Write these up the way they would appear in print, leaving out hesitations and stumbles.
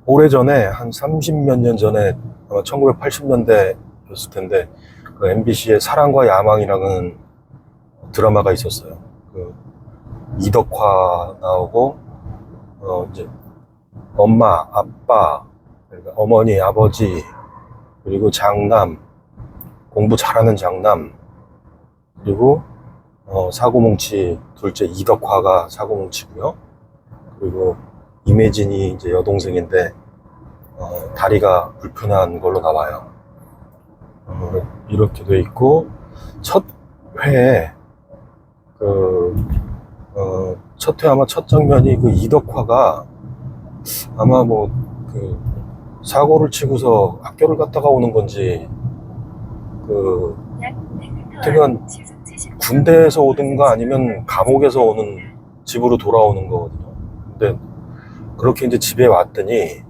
오래전에 한 30몇 년 전에 아마 1980년대였을 텐데 그 MBC의 사랑과 야망이라는 드라마가 있었어요. 그 이덕화 나오고 이제 엄마, 아빠, 그러니까 어머니, 아버지, 그리고 장남, 공부 잘하는 장남, 그리고 사고뭉치 둘째 이덕화가 사고뭉치고요. 그리고 임혜진이 이제 여동생인데 다리가 불편한 걸로 나와요. 이렇게 돼 있고 첫 회에 첫 회 아마 첫 장면이 그 이덕화가 아마 뭐 그 사고를 치고서 학교를 갔다가 오는 건지 그 하여튼 군대에서 오든가 아니면 감옥에서 오는 집으로 돌아오는 거거든요. 근데 그렇게 이제 집에 왔더니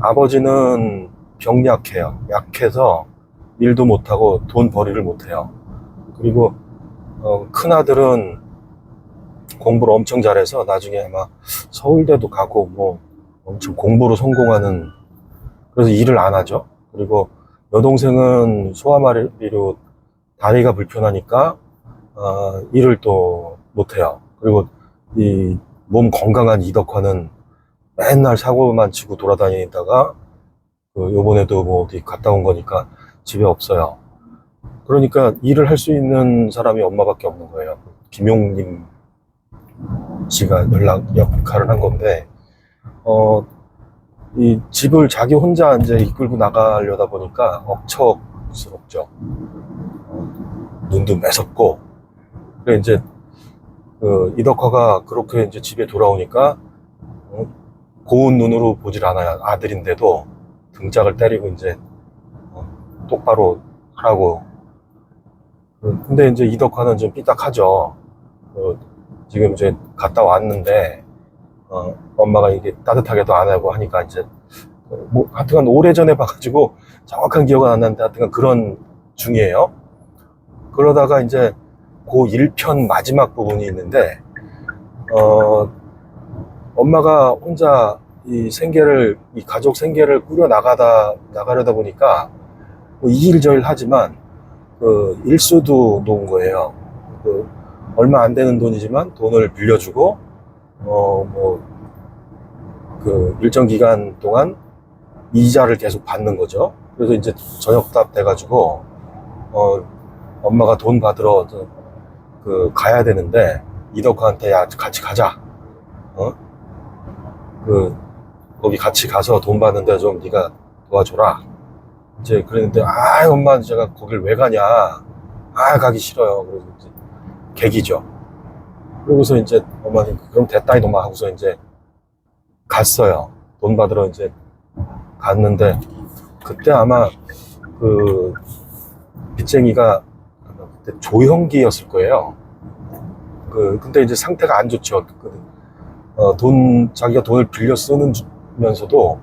아버지는 병약해요. 약해서 일도 못하고 돈 벌이를 못해요. 그리고 큰아들은 공부를 엄청 잘해서 나중에 아마 서울대도 가고 뭐 엄청 공부로 성공하는, 그래서 일을 안 하죠. 그리고 여동생은 소아마비로 다리가 불편하니까 일을 또 못해요. 그리고 이 몸 건강한 이덕화는 맨날 사고만 치고 돌아다니다가 요번에도 뭐 어디 갔다 온 거니까 집에 없어요. 그러니까 일을 할 수 있는 사람이 엄마밖에 없는 거예요. 김용림 씨가 역할을 한 건데, 이 집을 자기 혼자 이제 이끌고 나가려다 보니까 억척스럽죠. 눈도 매섭고. 그래 이제 이덕화가 그렇게 이제 집에 돌아오니까 고운 눈으로 보질 않아요. 아들인데도 등짝을 때리고 이제 똑바로 하라고. 근데 이제 이덕화는 좀 삐딱하죠. 지금 이제 갔다 왔는데 엄마가 이게 따뜻하게도 안 하고 하니까 이제 뭐 하여튼간 오래전에 봐가지고 정확한 기억은 안 나는데 하여튼간 그런 중이에요. 그러다가 이제 그 1편 마지막 부분이 있는데 엄마가 혼자 이 가족 생계를 꾸려 나가려다 보니까 뭐 이일저일 하지만 일수도 놓은 거예요. 얼마 안 되는 돈이지만 돈을 빌려주고 일정 기간 동안 이자를 계속 받는 거죠. 그래서 이제 저녁답 돼가지고 엄마가 돈 받으러 가야 되는데 이덕화한테 야 같이 가자. 거기 같이 가서 돈 받는데 좀 네가 도와줘라. 이제 그랬는데 엄마 제가 거길 왜 가냐. 가기 싫어요. 그래서 이제 객이죠. 그러고서 이제 어머니 그럼 됐다 이놈아 하고서 이제 갔어요. 돈 받으러 이제 갔는데 그때 아마 빚쟁이가 그때 조형기였을 거예요. 근데 이제 상태가 안 좋죠. 자기가 돈을 빌려 쓰면서도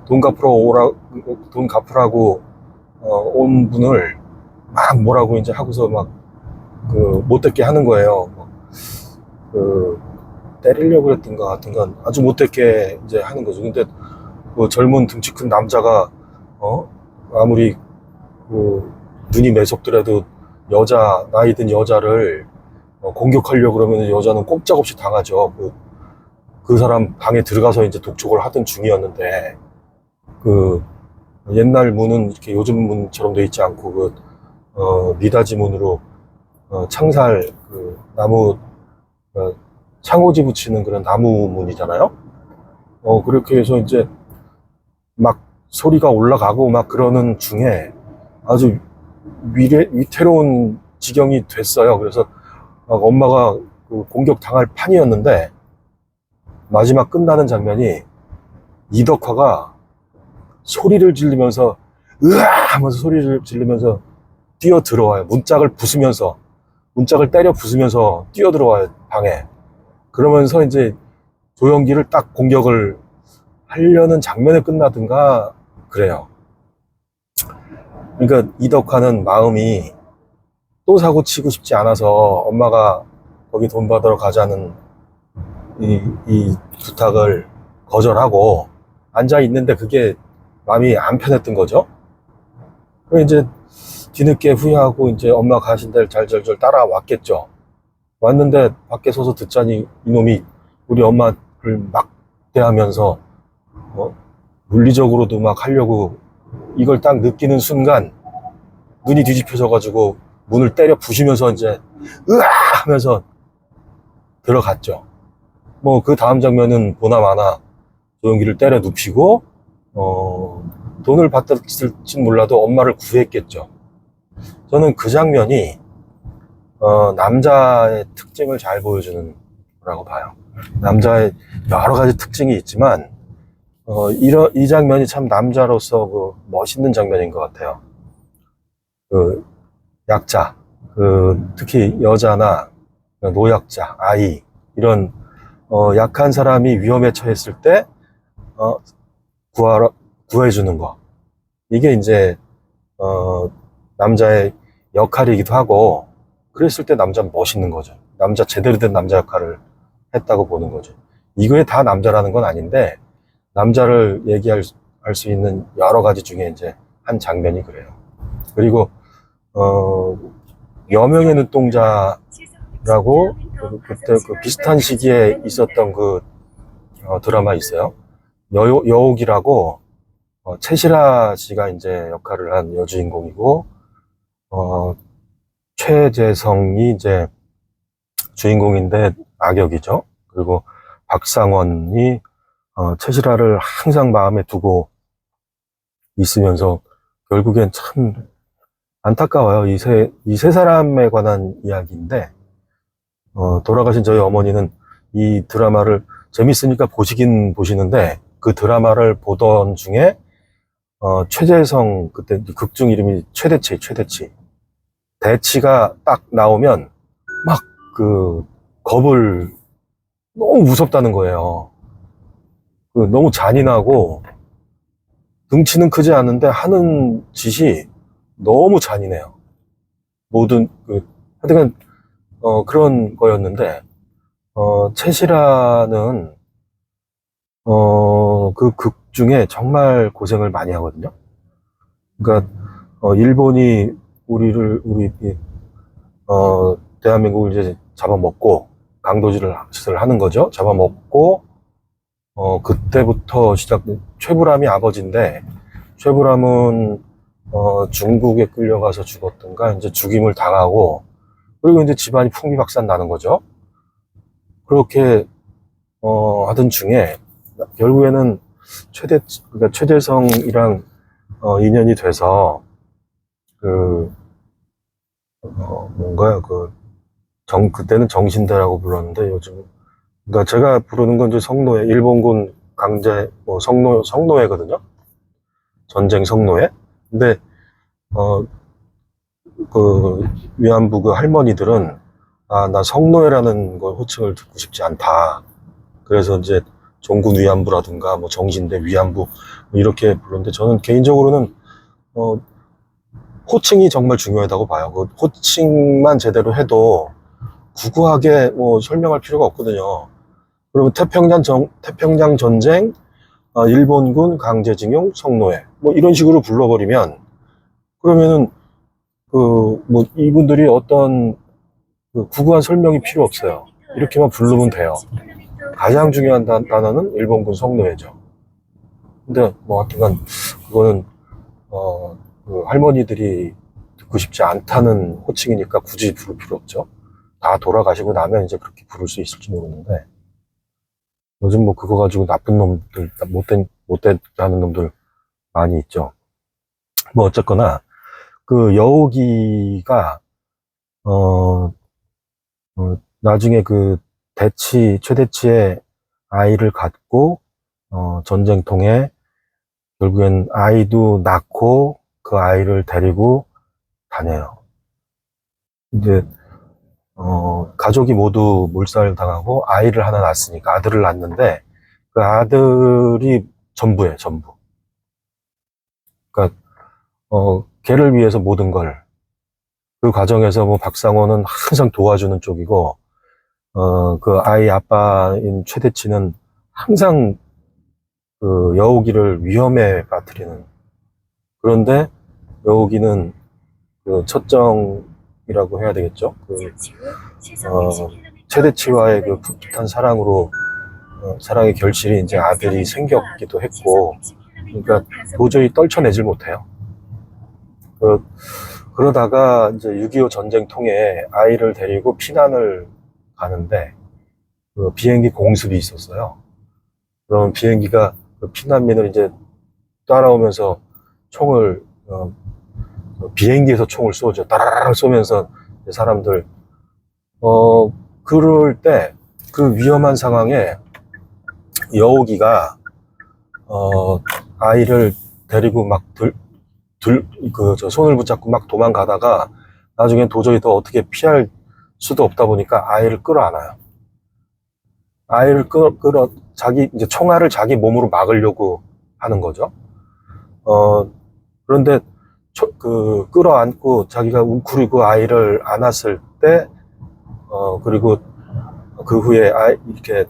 돈 갚으라고 온 분을 막 뭐라고 이제 하고서 막 못되게 하는 거예요. 때리려고 했던가 하여튼간 아주 못되게 이제 하는 거죠. 근데 젊은 등치 큰 남자가 아무리 눈이 매섭더라도 나이 든 여자를 공격하려고 그러면 여자는 꼼짝없이 당하죠. 그 사람 방에 들어가서 이제 독촉을 하던 중이었는데 옛날 문은 이렇게 요즘 문처럼 돼 있지 않고 미닫이 문으로 창살 나무 창호지 붙이는 그런 나무 문이잖아요. 그렇게 해서 이제 막 소리가 올라가고 막 그러는 중에 아주 위태로운 지경이 됐어요. 그래서 막 엄마가 공격 당할 판이었는데 마지막 끝나는 장면이 이덕화가 소리를 지르면서 으아 하면서 소리를 지르면서 뛰어 들어와요. 문짝을 때려 부수면서 뛰어 들어와요 방에. 그러면서 이제 조영기를 딱 공격을 하려는 장면에 끝나든가 그래요. 그러니까 이덕화는 마음이 또 사고 치고 싶지 않아서 엄마가 거기 돈 받으러 가자는 이 부탁을 거절하고 앉아 있는데 그게 마음이 안 편했던 거죠. 그래서 이제 뒤늦게 후회하고 이제 엄마 가신 데를 잘잘잘 따라왔겠죠. 왔는데 밖에 서서 듣자니 이놈이 우리 엄마를 막 대하면서 물리적으로도 막 하려고, 이걸 딱 느끼는 순간 눈이 뒤집혀져 가지고 문을 때려 부시면서 이제 으아 하면서 들어갔죠. 뭐 그 다음 장면은 보나마나 조용기를 때려 눕히고 돈을 받았을진 몰라도 엄마를 구했겠죠. 저는 그 장면이 남자의 특징을 잘 보여주는 거라고 봐요. 남자의 여러 가지 특징이 있지만 이 장면이 참 남자로서 그 멋있는 장면인 것 같아요. 그 약자, 특히 여자나 노약자, 아이, 이런 약한 사람이 위험에 처했을 때 구해주는 거. 이게 이제 남자의 역할이기도 하고, 그랬을 때 남자는 멋있는 거죠. 남자, 제대로 된 남자 역할을 했다고 보는 거죠. 이거에 다 남자라는 건 아닌데, 남자를 얘기할 수 있는 여러 가지 중에 이제 한 장면이 그래요. 그리고 여명의 눈동자라고 그때 그 비슷한 시기에 있었던 그 드라마 있어요. 여옥이라고 최시라 씨가 이제 역할을 한 여주인공이고, 최재성이 이제 주인공인데 악역이죠. 그리고 박상원이 최시라를 항상 마음에 두고 있으면서 결국엔 참 안타까워요. 이 세 사람에 관한 이야기인데, 돌아가신 저희 어머니는 이 드라마를 재밌으니까 보시긴 보시는데, 그 드라마를 보던 중에, 최재성, 그때 극중 이름이 최대치. 대치가 딱 나오면, 막, 겁을, 너무 무섭다는 거예요. 너무 잔인하고, 등치는 크지 않은데 하는 짓이 너무 잔인해요. 모든, 하여튼, 그런 거였는데, 최시라는, 그 극 중에 정말 고생을 많이 하거든요. 그러니까, 일본이 우리, 대한민국을 이제 잡아먹고, 강도질을 하는 거죠. 잡아먹고, 그때부터 최불암이 아버지인데, 최불암은, 중국에 끌려가서 죽었던가, 이제 죽임을 당하고, 그리고 이제 집안이 풍비박산 나는 거죠. 그렇게, 하던 중에, 결국에는 그러니까 최재성이랑, 인연이 돼서, 뭔가요, 그때는 정신대라고 불렀는데, 요즘, 그러니까 제가 부르는 건 이제 성노예, 일본군 강제, 성노예거든요. 전쟁 성노예. 근데, 어, 위안부 그 할머니들은, 나 성노예라는 걸 호칭을 듣고 싶지 않다. 그래서 이제 종군 위안부라든가, 뭐 정신대 위안부, 뭐 이렇게 부르는데, 저는 개인적으로는, 호칭이 정말 중요하다고 봐요. 그 호칭만 제대로 해도 구구하게 뭐 설명할 필요가 없거든요. 그리고 태평양 전쟁, 일본군 강제징용 성노예, 뭐 이런 식으로 불러버리면, 그러면은 뭐 이분들이 어떤 구구한 설명이 필요 없어요. 이렇게만 부르면 돼요. 가장 중요한 단어는 일본군 성노예죠. 근데 뭐 하여튼간 그거는 할머니들이 듣고 싶지 않다는 호칭이니까 굳이 부를 필요 없죠. 다 돌아가시고 나면 이제 그렇게 부를 수 있을지 모르는데, 요즘 뭐 그거 가지고 나쁜 놈들, 못됐다는 놈들 많이 있죠. 뭐 어쨌거나, 여우기가, 나중에 최대치의 아이를 갖고, 전쟁통에 결국엔 아이도 낳고 그 아이를 데리고 다녀요. 이제, 가족이 모두 몰살당하고 아이를 하나 낳았으니까 아들을 낳는데, 그 아들이 전부예요, 전부. 그러니까, 걔를 위해서 모든 걸, 그 과정에서 뭐 박상원은 항상 도와주는 쪽이고, 그 아이 아빠인 최대치는 항상 그 여우기를 위험에 빠뜨리는. 그런데 여우기는 그 첫정이라고 해야 되겠죠. 최대치와의 그 풋풋한 사랑으로 사랑의 결실이 이제 아들이 생겼기도 했고, 그러니까 도저히 떨쳐내질 못해요. 그러다가 이제 6.25 전쟁 통해 아이를 데리고 피난을 가는데 그 비행기 공습이 있었어요. 그럼 비행기가 그 피난민을 이제 따라오면서 총을 비행기에서 총을 쏘죠. 따라랑 쏘면서 사람들 그럴 때 그 위험한 상황에 여우기가 아이를 데리고 막 손을 붙잡고 막 도망가다가 나중엔 도저히 더 어떻게 피할 수도 없다 보니까 아이를 끌어안아요. 아이를 이제 총알을 자기 몸으로 막으려고 하는 거죠. 그런데 끌어안고 자기가 웅크리고 아이를 안았을 때, 그리고 그 후에 이렇게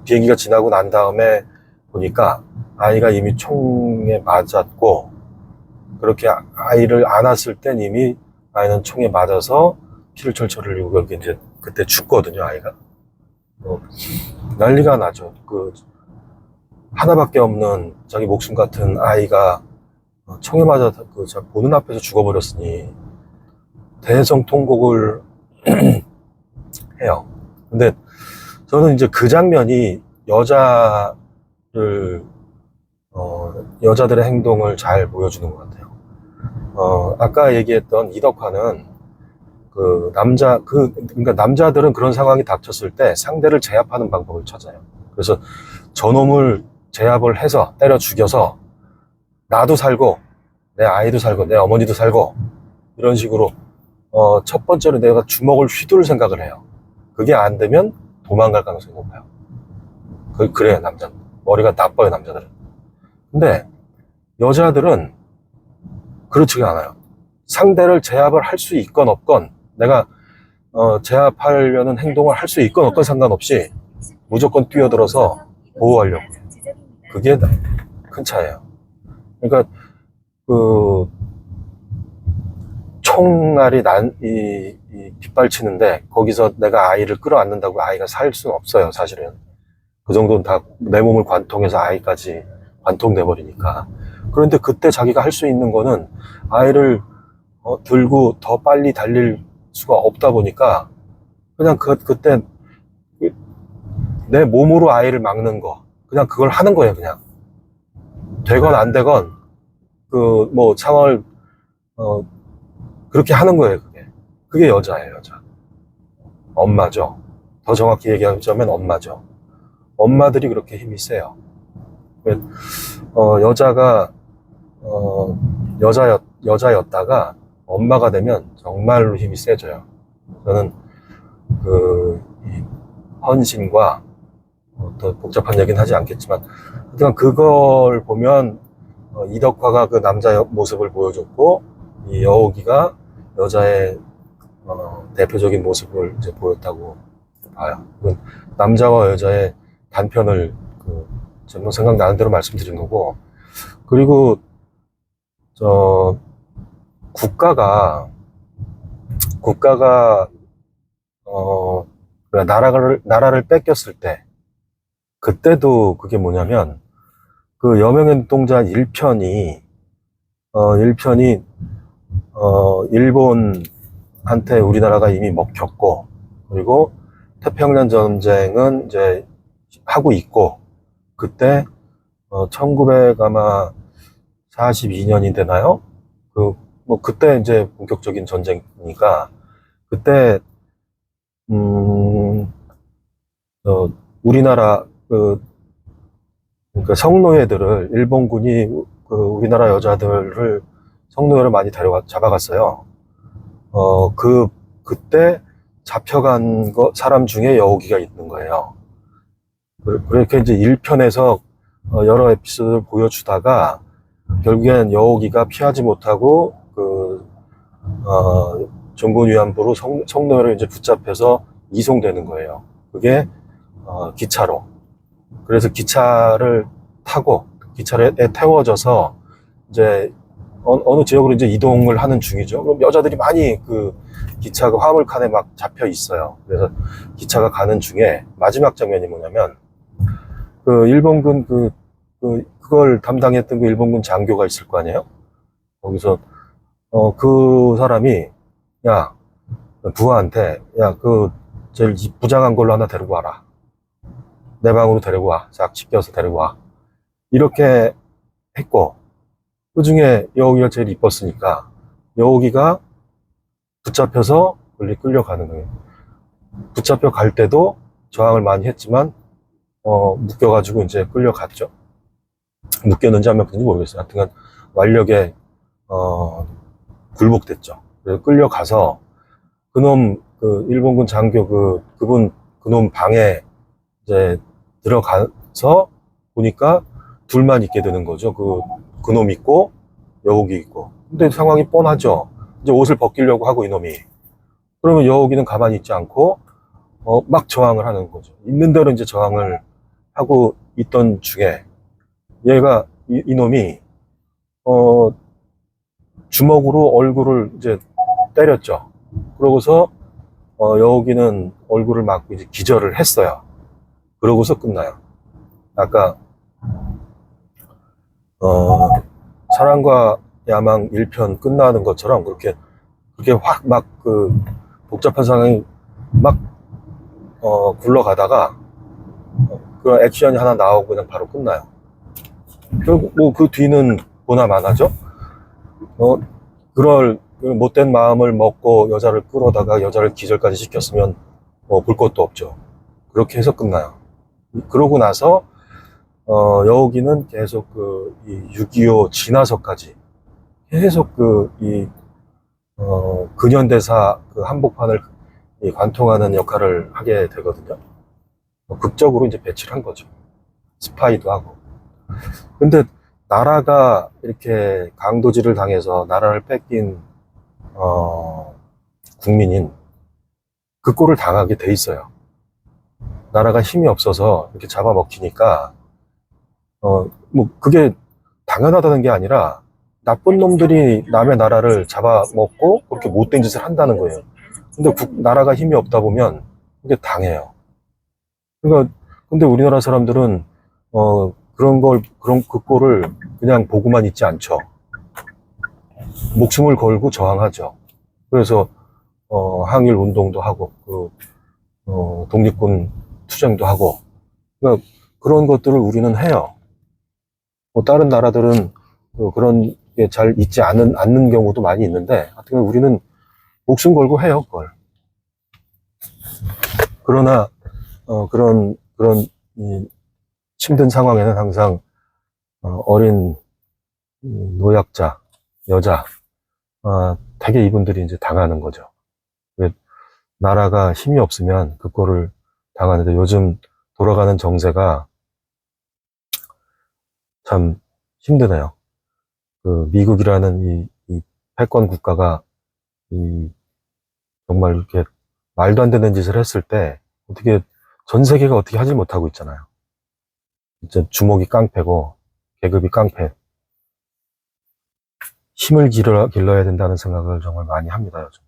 비행기가 지나고 난 다음에 보니까 아이가 이미 총에 맞았고, 그렇게 아이를 안았을 땐 이미 아이는 총에 맞아서 피를 철철 흘리고 여기 이제 그때 죽거든요, 아이가. 난리가 나죠. 하나밖에 없는 자기 목숨 같은 아이가 총에 맞아 보는 앞에서 죽어버렸으니 대성통곡을 해요. 근데 저는 이제 그 장면이 여자들의 행동을 잘 보여주는 것 같아요. 아까 얘기했던 이덕화는 그러니까 남자들은 그런 상황이 닥쳤을 때 상대를 제압하는 방법을 찾아요. 그래서 저놈을 제압을 해서 때려 죽여서 나도 살고 내 아이도 살고 내 어머니도 살고 이런 식으로 첫 번째로 내가 주먹을 휘두를 생각을 해요. 그게 안 되면 도망갈 가능성이 높아요. 그래요, 남자는. 머리가 나빠요, 남자들은. 근데 여자들은 그렇지가 않아요. 상대를 제압을 할 수 있건 없건, 내가 제압하려는 행동을 할 수 있건 없건 상관없이 무조건 뛰어들어서 보호하려고. 그게 큰 차이예요. 그러니까 총알이 빗발치는데 거기서 내가 아이를 끌어안는다고 아이가 살 수는 없어요, 사실은. 그 정도는 다 내 몸을 관통해서 아이까지 관통돼 버리니까. 그런데 그때 자기가 할 수 있는 거는 아이를 들고 더 빨리 달릴 수가 없다 보니까 그냥 그때 내 몸으로 아이를 막는 거, 그냥 그걸 하는 거예요. 그냥 되건 안 되건 상황을 그렇게 하는 거예요. 그게 여자예요. 여자. 엄마죠. 더 정확히 얘기하자면 엄마죠. 엄마들이 그렇게 힘이 세요. 여자가 여자였다가 엄마가 되면 정말로 힘이 세져요. 저는 이 헌신과 더 복잡한 얘기는 하지 않겠지만, 하여튼 그걸 보면 이덕화가 그 남자의 모습을 보여줬고, 이 여우기가 여자의 대표적인 모습을 이제 보였다고 봐요. 남자와 여자의 단편을 뭐 생각나는 대로 말씀드린 거고, 그리고 국가가 나라를 뺏겼을 때, 그때도 그게 뭐냐면 그 여명의 눈동자 1편이 일본한테 우리나라가 이미 먹혔고, 그리고 태평양 전쟁은 이제 하고 있고, 그때 1942년이 되나요? 그때 이제 본격적인 전쟁이니까, 그때 우리나라 그러니까 성노예들을 일본군이 우리나라 여자들을 성노예를 많이 잡아갔어요. 그때 잡혀간 사람 중에 여우기가 있는 거예요. 그렇게 이제 1편에서 여러 에피소드를 보여주다가 결국엔 여우기가 피하지 못하고 종군 위안부로 성노예를 이제 붙잡혀서 이송되는 거예요. 그게 기차로. 그래서 기차를 타고 기차에 태워져서 이제 어느 지역으로 이제 이동을 하는 중이죠. 그럼 여자들이 많이 그 기차가 화물칸에 막 잡혀 있어요. 그래서 기차가 가는 중에 마지막 장면이 뭐냐면 그 일본군 그걸 담당했던 그 일본군 장교가 있을 거 아니에요? 거기서 그 사람이 야 부하한테 야 그 제일 부장한 걸로 하나 데리고 와라. 내 방으로 데리고 와. 싹 씻겨서 데리고 와. 이렇게 했고 그중에 여우기가 제일 이뻤으니까 여우기가 붙잡혀서 끌려가는 거예요. 붙잡혀 갈 때도 저항을 많이 했지만 묶여가지고 이제 끌려갔죠. 묶였는지 안 묶였는지 모르겠어요. 하여튼간 완력에 굴복됐죠. 그래서 끌려가서 그놈 그 일본군 장교 그놈 방에 이제 들어가서 보니까 둘만 있게 되는 거죠. 그놈 있고 여우기 있고. 근데 상황이 뻔하죠. 이제 옷을 벗기려고 하고 이놈이. 그러면 여우기는 가만히 있지 않고 막 저항을 하는 거죠. 있는 대로 이제 저항을 하고 있던 중에 얘가 이놈이 주먹으로 얼굴을 이제 때렸죠. 그러고서 여우기는 얼굴을 맞고 이제 기절을 했어요. 그러고서 끝나요. 아까 사랑과 야망 1편 끝나는 것처럼 그렇게 확 막 복잡한 상황이 막 굴러가다가 그 액션이 하나 나오고 그냥 바로 끝나요. 결국 뭐 그 뒤는 보나 마나죠. 그럴 못된 마음을 먹고 여자를 끌어다가 여자를 기절까지 시켰으면 볼 것도 없죠. 그렇게 해서 끝나요. 그러고 나서 여우기는 계속 이 6.25 지나서까지 계속 근현대사 한복판을 관통하는 역할을 하게 되거든요. 극적으로 이제 배치를 한 거죠. 스파이도 하고. 근데 나라가 이렇게 강도질을 당해서 나라를 뺏긴 국민인 그 꼴을 당하게 돼 있어요. 나라가 힘이 없어서 이렇게 잡아먹히니까 뭐 그게 당연하다는 게 아니라 나쁜 놈들이 남의 나라를 잡아먹고 그렇게 못된 짓을 한다는 거예요. 근데 나라가 힘이 없다 보면 이게 당해요. 그러니까 근데 우리나라 사람들은 그런 그 꼴을 그냥 보고만 있지 않죠. 목숨을 걸고 저항하죠. 그래서 항일 운동도 하고 독립군 투쟁도 하고 그러니까 그런 것들을 우리는 해요. 뭐 다른 나라들은 그런 게 잘 있지 않는 경우도 많이 있는데 하여튼 우리는 목숨 걸고 해요, 그걸. 그러나 그런 이 힘든 상황에는 항상 어린 노약자, 여자, 되게 이분들이 이제 당하는 거죠. 나라가 힘이 없으면 그거를 당하는데 요즘 돌아가는 정세가 참 힘드네요. 미국이라는 이 패권 국가가 정말 이렇게 말도 안 되는 짓을 했을 때 어떻게 전 세계가 어떻게 하지 못하고 있잖아요. 진짜 주먹이 깡패고 계급이 깡패. 힘을 길러야 된다는 생각을 정말 많이 합니다, 요즘.